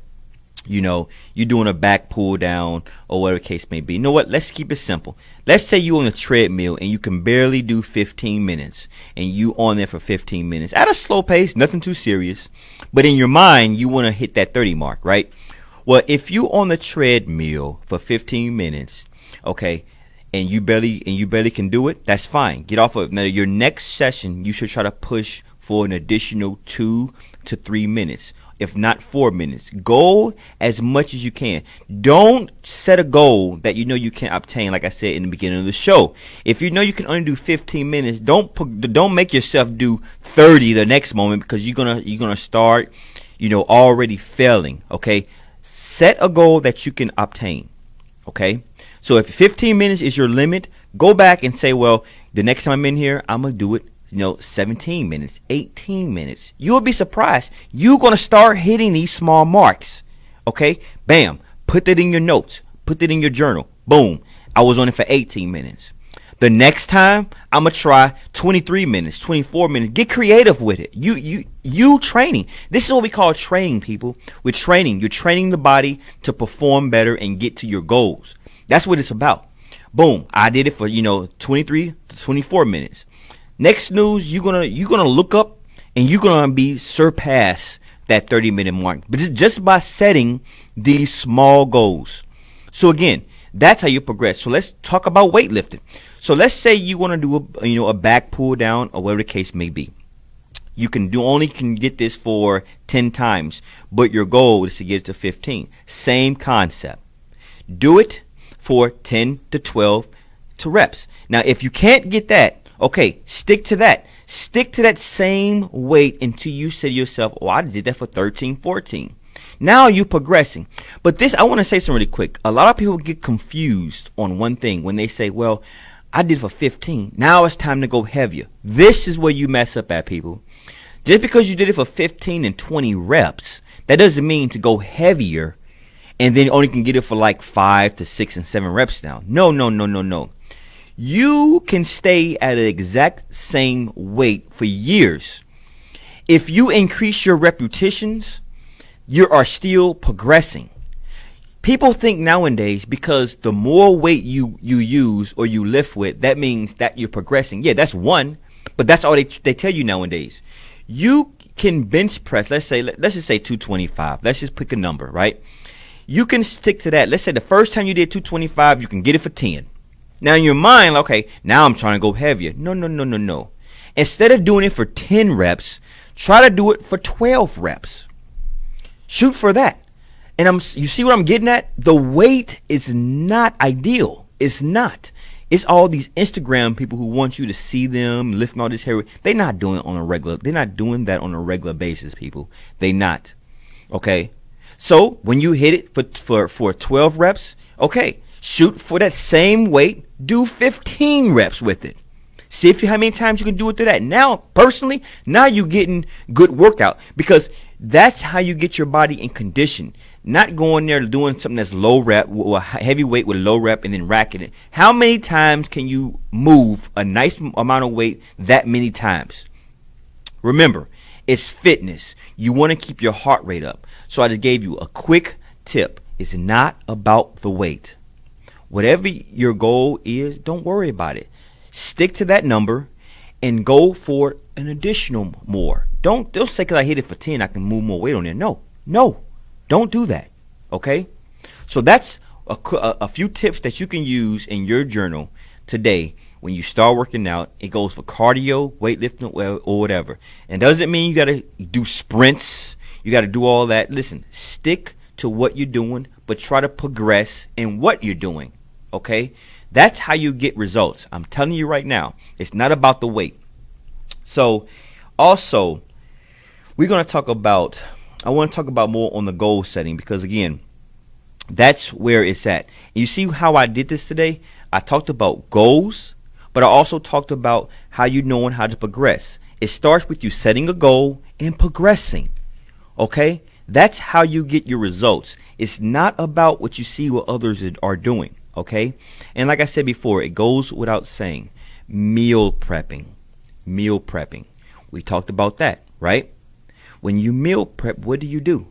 Speaker 5: you're doing a back pull down or whatever the case may be. You know what? Let's keep it simple. Let's say you're on a treadmill and you can barely do 15 minutes and you on there for 15 minutes at a slow pace, nothing too serious. But in your mind, you want to hit that 30 mark, right? Well, if you on the treadmill for 15 minutes, okay, and you barely can do it, that's fine. Get off of it. Now, your next session, you should try to push for an additional 2 to 3 minutes. If not 4 minutes. Go as much as you can. Don't set a goal that you can't obtain, like I said in the beginning of the show. If you can only do 15 minutes, don't make yourself do 30 the next moment, because you're gonna start already failing. Okay, set a goal that you can obtain. Okay, so if 15 minutes is your limit, go back and say, well, the next time I'm in here, I'm gonna do it 17 minutes, 18 minutes. You'll be surprised. You're going to start hitting these small marks. Okay? Bam. Put that in your notes. Put that in your journal. Boom. I was on it for 18 minutes. The next time, I'm going to try 23 minutes, 24 minutes. Get creative with it. You training. This is what we call training, people. With training, you're training the body to perform better and get to your goals. That's what it's about. Boom. I did it for, 23 to 24 minutes. Next news, you're gonna look up and you're gonna be surpass that 30-minute mark. But it's just by setting these small goals. So again, that's how you progress. So let's talk about weightlifting. So let's say you want to do a back pull down or whatever the case may be. You can get this for 10 times, but your goal is to get it to 15. Same concept. Do it for 10 to 12 reps. Now, if you can't get that, okay, stick to that. Stick to that same weight until you say to yourself, oh, I did that for 13, 14. Now you're progressing. But this, I want to say something really quick. A lot of people get confused on one thing when they say, well, I did it for 15. Now it's time to go heavier. This is where you mess up at, people. Just because you did it for 15 and 20 reps, that doesn't mean to go heavier and then only can get it for like 5 to 6 and 7 reps now. No. You can stay at an exact same weight for years. If you increase your repetitions, you are still progressing. People think nowadays because the more weight you use or you lift with, that means that you're progressing. Yeah, that's one, but that's all they tell you nowadays. You can bench press, let's just say 225. Let's just pick a number, right? You can stick to that. Let's say the first time you did 225, you can get it for 10. Now in your mind, okay, now I'm trying to go heavier. No. Instead of doing it for 10 reps, try to do it for 12 reps. Shoot for that. And you see what I'm getting at? The weight is not ideal. It's not. It's all these Instagram people who want you to see them lifting all this heavy. They're not doing it on a regular. They're not doing that on a regular basis, people. They not. Okay. So when you hit it for 12 reps, okay, shoot for that same weight. Do 15 reps with it. See how many times you can do it to that. Now, personally, now you're getting good workout because that's how you get your body in condition. Not going there doing something that's low rep, or heavy weight with low rep and then racking it. How many times can you move a nice amount of weight that many times? Remember, it's fitness. You want to keep your heart rate up. So I just gave you a quick tip. It's not about the weight. Whatever your goal is, don't worry about it. Stick to that number and go for an additional more. Don't say because I hit it for 10, I can move more weight on there. No. Don't do that. Okay? So that's a few tips that you can use in your journal today when you start working out. It goes for cardio, weightlifting, or whatever. And doesn't mean you got to do sprints. You got to do all that. Listen, stick to what you're doing, but try to progress in what you're doing. Okay? That's how you get results. I'm telling you right now, it's not about the weight. So also, I want to talk about more on the goal setting because, again, that's where it's at. You see how I did this today? I talked about goals, but I also talked about how you knowing how to progress. It starts with you setting a goal and progressing. Okay? That's how you get your results. It's not about what you see what others are doing. Okay? And like I said before, it goes without saying. Meal prepping. We talked about that, right? When you meal prep, what do?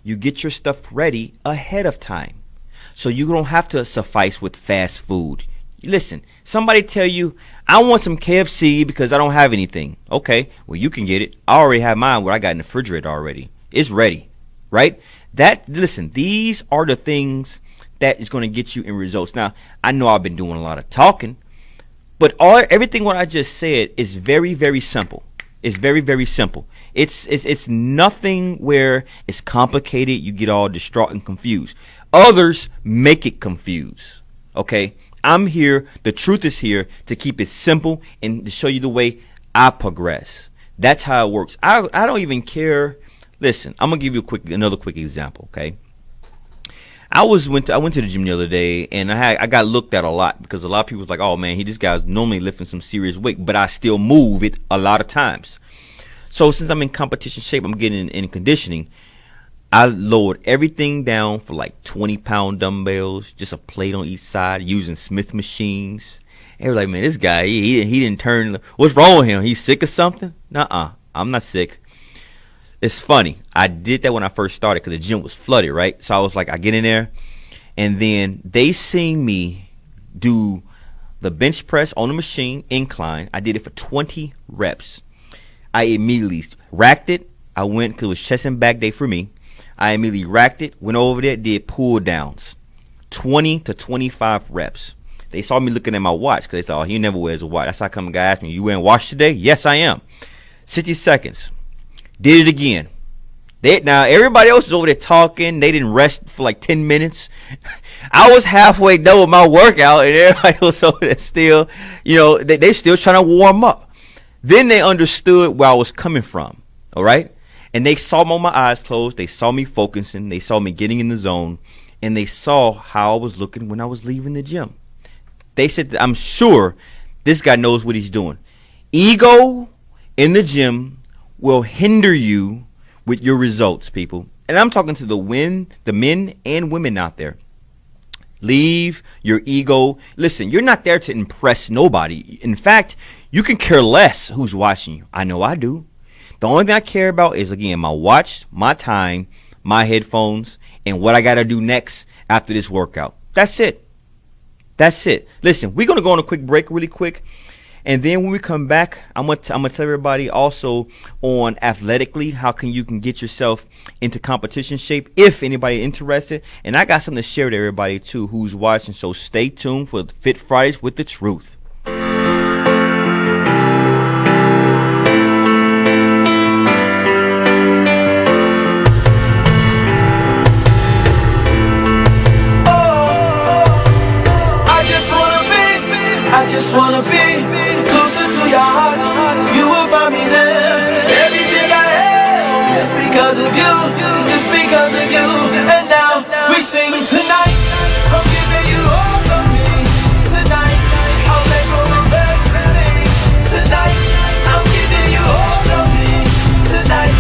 Speaker 5: You get your stuff ready ahead of time. So you don't have to suffice with fast food. Listen, somebody tell you, I want some KFC because I don't have anything. Okay, well, you can get it. I already have mine where I got in the refrigerator already. It's ready, right? Listen, these are the things that is going to get you in results. Now, I know I've been doing a lot of talking, but everything what I just said is very, very simple. It's very, very simple. It's nothing where it's complicated. You get all distraught and confused. Others make it confused. Okay? I'm here. The truth is here to keep it simple and to show you the way I progress. That's how it works. I don't even care. Listen, I'm going to give you another quick example, okay? I went to the gym the other day, and I got looked at a lot because a lot of people was like, oh man, this guy's normally lifting some serious weight, but I still move it a lot of times. So since I'm in competition shape, I'm getting in conditioning. I lowered everything down for like 20-pound dumbbells, just a plate on each side, using Smith machines. They were like, man, this guy, he didn't turn. What's wrong with him? He's sick or something? Nuh-uh, I'm not sick. It's funny. I did that when I first started because the gym was flooded, right? So I was like, I get in there, and then they seen me do the bench press on the machine, incline. I did it for 20 reps. I immediately racked it. I went, because it was chest and back day for me. I immediately racked it, went over there, did pull downs, 20 to 25 reps. They saw me looking at my watch because they thought, oh, he never wears a watch. That's how come a guy asked me, you wearing a watch today? Yes, I am. 60 seconds. Did it again. Now, everybody else is over there talking. They didn't rest for like 10 minutes. I was halfway done with my workout, and everybody was over there still, they still trying to warm up. Then they understood where I was coming from, all right? And they saw my eyes closed. They saw me focusing. They saw me getting in the zone. And they saw how I was looking when I was leaving the gym. They said, I'm sure this guy knows what he's doing. Ego in the gym will hinder you with your results, people. And I'm talking to the men and women out there. Leave your ego. Listen, you're not there to impress nobody. In fact, you can care less who's watching you. I know I do. The only thing I care about is, again, my watch, my time, my headphones, and what I got to do next after this workout. That's it. That's it. Listen, we're going to go on a quick break really quick. And then when we come back, I'm gonna tell everybody also on athletically how you can get yourself into competition shape if anybody interested. And I got something to share with everybody too who's watching. So stay tuned for Fit Fridays with the Truth.
Speaker 7: I just wanna be closer to your heart. You will find me there. Everything I am is because of you. It's because of you. And now we sing tonight. I'm giving you all of me. Tonight I'll let go of everything. Tonight I'm giving you all of me. Tonight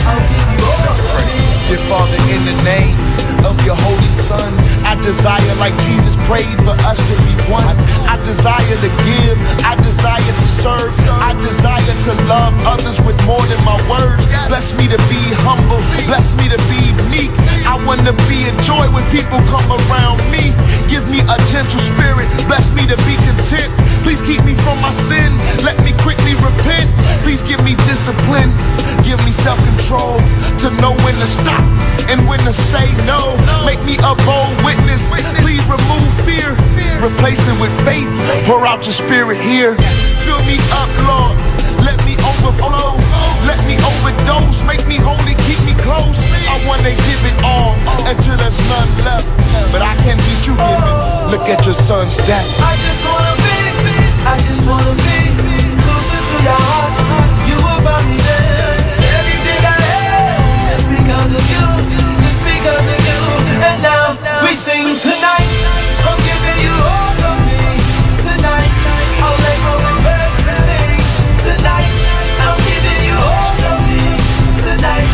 Speaker 7: I'll give you all of me.
Speaker 4: Dear Father, in the name of your Holy Son, I desire, like Jesus prayed, for us to be one. I desire to give, I desire to serve, I desire to love others with more than my words. Bless me to be humble, bless me to be meek. I want to be a joy when people come around me. Give me a gentle spirit, bless me to be content. Please keep me from my sin, let me quickly repent. Please give me discipline, give me self-control to know when to stop and when to say no. Make me a bold witness, please remove fear, replace it with faith. Pour out your spirit here, fill me up, Lord, let me overflow, let me overdose, make me holy, keep me close. I wanna give it all until there's none left, but I can't beat you giving. Look at your son's death.
Speaker 7: I just wanna be closer to your heart. You will find me there. Everything I am is because of you. It's because of you. And now we sing tonight. I'm giving you all of me. Tonight I'll let go of everything. Tonight I'm giving you all of me. Tonight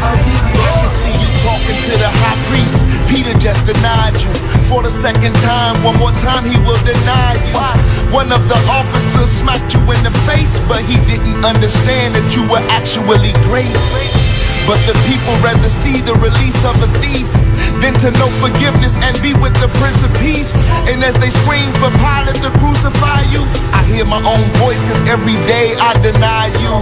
Speaker 7: I'll give you all.
Speaker 4: I can see you talking to the high priest. Peter just denied you for the second time. One more time he will deny you. One of the officers smacked you in the face, but he didn't understand that you were actually grace. But the people rather see the release of a thief than to know forgiveness and be with the Prince of Peace. And as they scream for Pilate to crucify you, I hear my own voice, cause every day I deny you.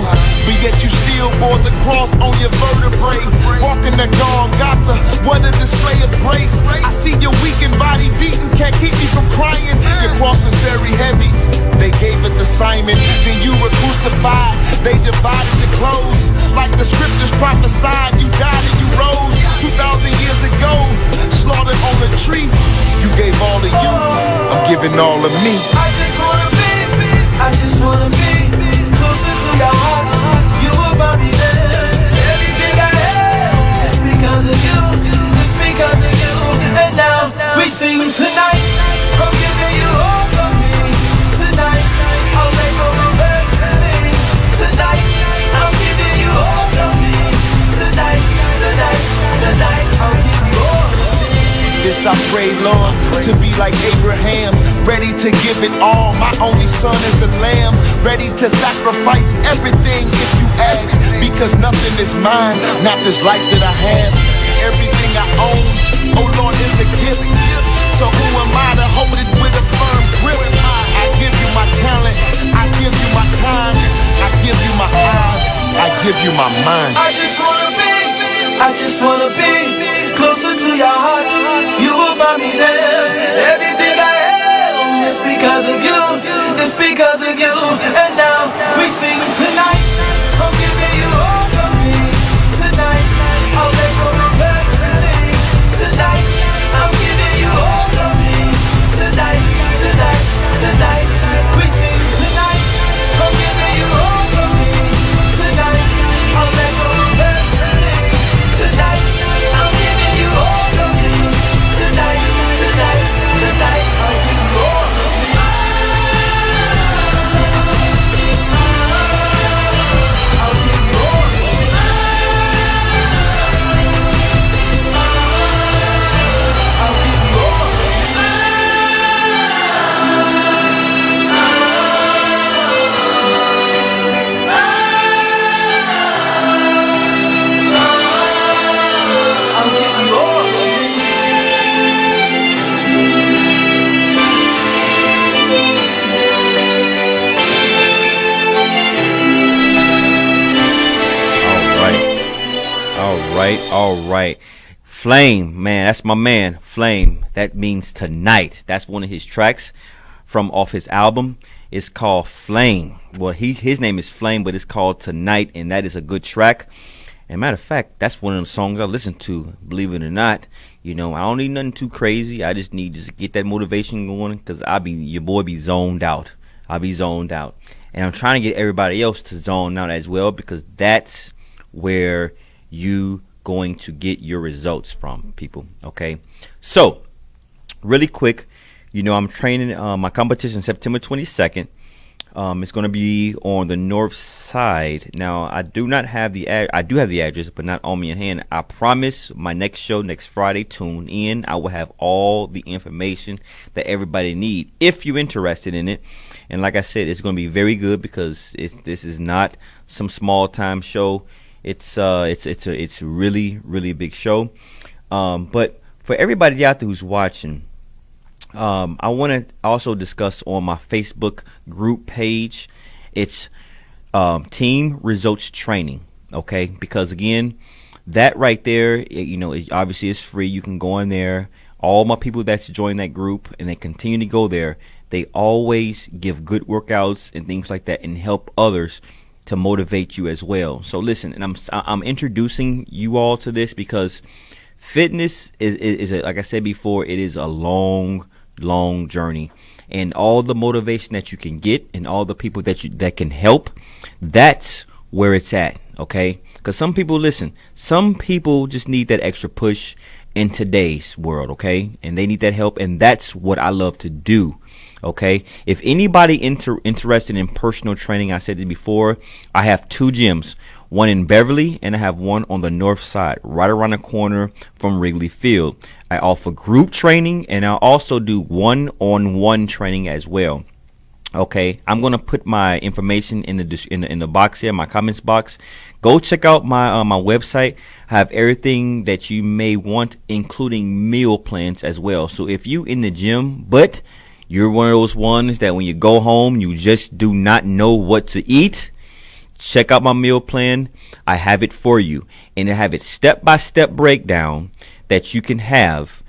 Speaker 4: But yet you still bore the cross on your vertebrae. Walking the Golgotha, what a display of grace. I see your weakened body beaten, can't keep me from crying. Your cross is very heavy, they gave it to Simon. Then you were crucified, they divided your clothes. Like the scriptures prophesied, you died and you rose. 2,000 years ago, slaughtered on a tree. You gave all of you, I'm giving all of me.
Speaker 7: I just wanna be closer to your heart. You will find me there. Everything I am is because of
Speaker 4: Lord, to be like Abraham, ready to give it all. My only son is the lamb, ready to sacrifice everything if you ask. Because nothing is mine, not this life that I have. Everything I own, oh Lord, is a gift. So who am I to hold it with a firm grip? I give you my talent, I give you my time, I give you my eyes, I give you my mind.
Speaker 7: I just wanna be closer to your heart. You will find me there. Everything I am is because of you. It's because of you. And now we sing tonight. I'm giving you all of me. Tonight, I'll let go of everything. Tonight, I'm giving you all of me. Tonight, tonight, tonight, we sing tonight. I'm giving you all of me. Tonight, I'll let go of everything. Tonight, I'm giving you all of me. Tonight, tonight, tonight, I'll give you all of me. I'll give you all of me. I'll give you all of me. I'll give you all of
Speaker 5: All right. Flame, man, that's my man. Flame, that means tonight. That's one of his tracks from off his album. It's called Flame. Well, his name is Flame, but it's called Tonight, and that is a good track. And matter of fact, that's one of the songs I listen to, believe it or not. You know, I don't need nothing too crazy. I just need to get that motivation going, because your boy be zoned out. I'll be zoned out. And I'm trying to get everybody else to zone out as well, because that's where you going to get your results from, people. Okay, so really quick, you know, I'm training my competition September 22nd. It's going to be on the north side. Now, I do have the address, but not on me in hand. I promise my next show next Friday, tune in. I will have all the information that everybody need if you're interested in it. And like I said, it's going to be very good, because this is not some small time show. It's really, really big show. But for everybody out there who's watching, I want to also discuss on my Facebook group page. It's Team Results Training. Okay, because again, that right there, you know, it obviously is free. You can go in there. All my people that's joined that group and they continue to go there, they always give good workouts and things like that, and help others to motivate you as well. So listen, and I'm introducing you all to this because fitness is like I said before, it is a long journey, and all the motivation that you can get and all the people that can help, that's where it's at. Okay, because some people just need that extra push in today's world. Okay, and they need that help, and that's what I love to do. Okay, if anybody interested in personal training, I said it before, I have 2 gyms, one in Beverly and I have one on the north side, right around the corner from Wrigley Field. I offer group training, and I also do one-on-one training as well. Okay, I'm gonna put my information in the box here, my comments box. Go check out my my website. I have everything that you may want, including meal plans as well. So if you in the gym, but you're one of those ones that when you go home, you just do not know what to eat, check out my meal plan. I have it for you, and I have it step-by-step breakdown that you can have.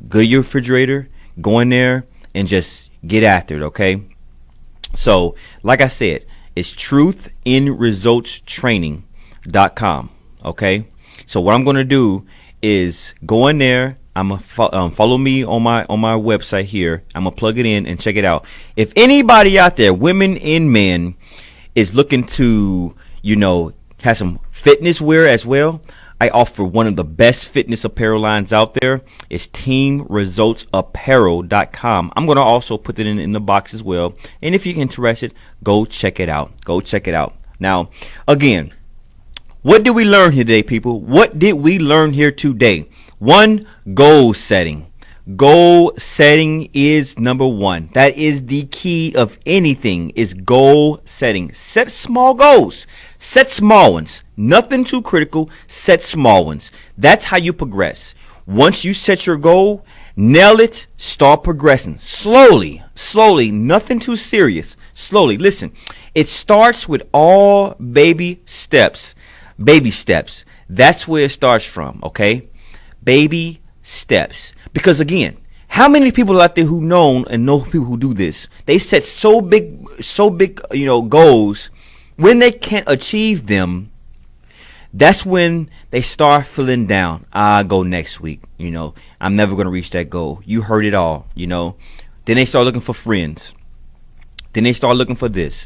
Speaker 5: Go to your refrigerator, go in there, and just get after it, okay? So, like I said, it's truthinresultstraining.com, okay? So what I'm going to do is go in there. I'm gonna follow me on my website here. I'm gonna plug it in and check it out. If anybody out there, women and men, is looking to, you know, have some fitness wear as well, I offer one of the best fitness apparel lines out there. It's teamresultsapparel.com. I'm gonna also put it in the box as well. And if you're interested, go check it out. Now, again, what did we learn here today, people? What did we learn here today? 1, goal setting. Goal setting is number one. That is the key of anything, is goal setting. Set small goals. Set small ones. Nothing too critical. Set small ones. That's how you progress. Once you set your goal, nail it, start progressing. Slowly, nothing too serious. Slowly. Listen, it starts with all baby steps. Baby steps. That's where it starts from, okay? Baby steps. Because again, how many people out there who know people who do this? They set so big, goals. When they can't achieve them, that's when they start feeling down. I'll go next week. I'm never going to reach that goal. You heard it all, Then they start looking for friends. Then they start looking for this.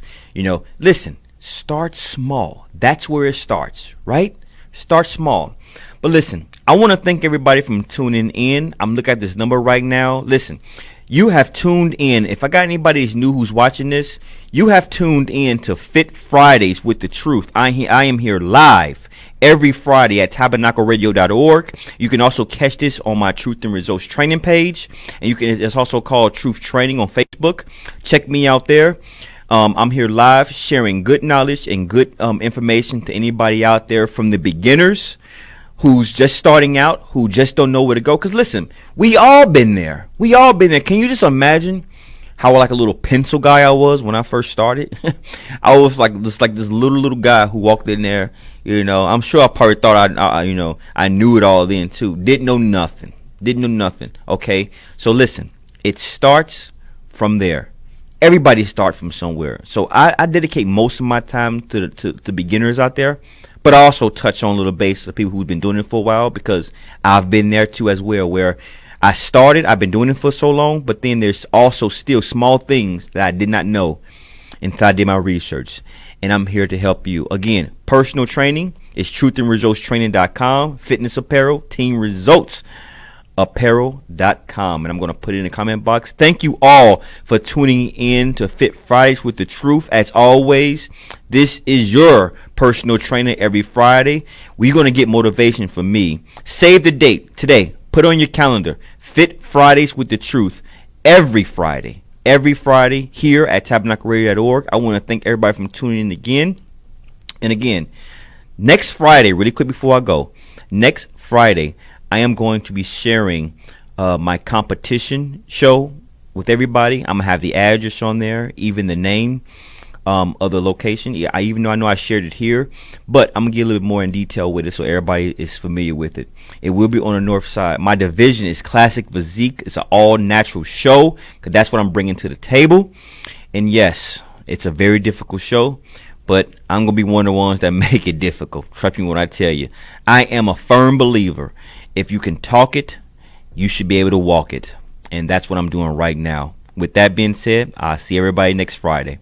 Speaker 5: Listen, start small. That's where it starts, right? Start small. But listen, I want to thank everybody for tuning in. I'm looking at this number right now. Listen, you have tuned in. If I got anybody who's new who's watching this, you have tuned in to Fit Fridays with the Truth. I am here live every Friday at tabernacleradio.org. You can also catch this on my Truth and Results training page. And it's also called Truth Training on Facebook. Check me out there. I'm here live sharing good knowledge and good information to anybody out there, from the beginners who's just starting out, who just don't know where to go. Because listen, we all been there. Can you just imagine how like a little pencil guy I was when I first started? I was like this little guy who walked in there. I'm sure I probably thought I knew it all then too. Didn't know nothing. Okay, so listen, it starts from there. Everybody starts from somewhere. So I dedicate most of my time to the beginners out there. But I also touch on a little base of people who've been doing it for a while, because I've been there too as well, where I've been doing it for so long, but then there's also still small things that I did not know until I did my research. And I'm here to help you. Again, personal training is truthandresultstraining.com. Fitness apparel, Team Results apparel.com, and I'm going to put it in the comment box. Thank you all for tuning in to Fit Fridays with the Truth. As always, this is your personal trainer every Friday. We're going to get motivation from me. Save the date today. Put on your calendar. Fit Fridays with the Truth every Friday here at tabernacleradio.org. I want to thank everybody for tuning in again. And again, next Friday, really quick before I go, next Friday, I am going to be sharing my competition show with everybody. I'm going to have the address on there, even the name of the location. Yeah, I know I shared it here, but I'm going to get a little bit more in detail with it so everybody is familiar with it. It will be on the north side. My division is Classic Physique. It's an all-natural show, because that's what I'm bringing to the table. And yes, it's a very difficult show, but I'm going to be one of the ones that make it difficult. Trust me when I tell you. I am a firm believer. If you can talk it, you should be able to walk it. And that's what I'm doing right now. With that being said, I'll see everybody next Friday.